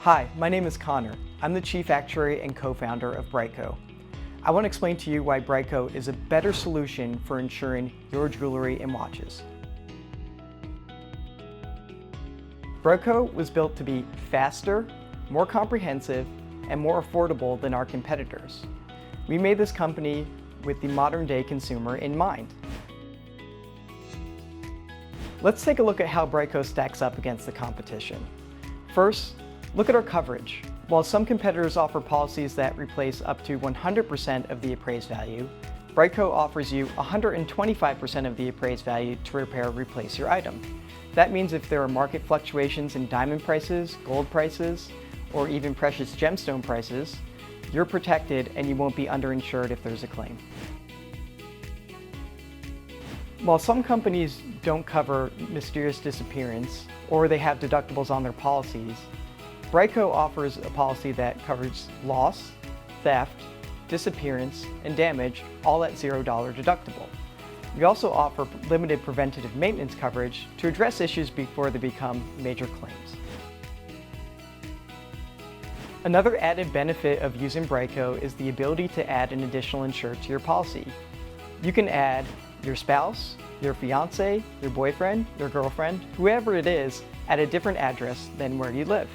Hi, my name is Conor. I'm the Chief Actuary and Co-founder of BriteCo. I want to explain to you why BriteCo is a better solution for insuring your jewelry and watches. BriteCo was built to be faster, more comprehensive, and more affordable than our competitors. We made this company with the modern-day consumer in mind. Let's take a look at how BriteCo stacks up against the competition. First, look at our coverage. While some competitors offer policies that replace up to 100% of the appraised value, BriteCo offers you 125% of the appraised value to repair or replace your item. That means if there are market fluctuations in diamond prices, gold prices, or even precious gemstone prices, you're protected and you won't be underinsured if there's a claim. While some companies don't cover mysterious disappearance or they have deductibles on their policies, BriteCo offers a policy that covers loss, theft, disappearance, and damage, all at $0 deductible. We also offer limited preventative maintenance coverage to address issues before they become major claims. Another added benefit of using BriteCo is the ability to add an additional insurer to your policy. You can add your spouse, your fiance, your boyfriend, your girlfriend, whoever it is, at a different address than where you live.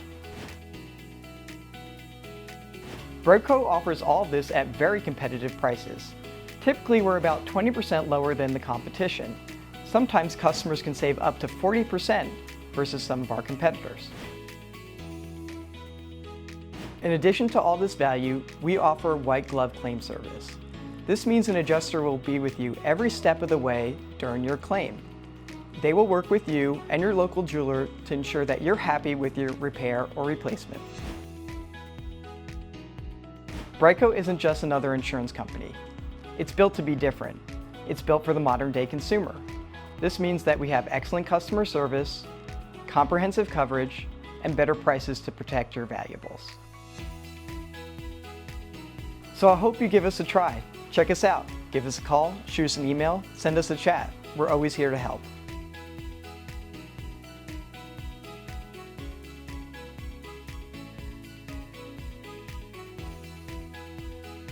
BriteCo offers all of this at very competitive prices. Typically, we're about 20% lower than the competition. Sometimes customers can save up to 40% versus some of our competitors. In addition to all this value, we offer white glove claim service. This means an adjuster will be with you every step of the way during your claim. They will work with you and your local jeweler to ensure that you're happy with your repair or replacement. BriteCo isn't just another insurance company. It's built to be different. It's built for the modern-day consumer. This means that we have excellent customer service, comprehensive coverage, and better prices to protect your valuables. So I hope you give us a try. Check us out. Give us a call, shoot us an email, send us a chat. We're always here to help.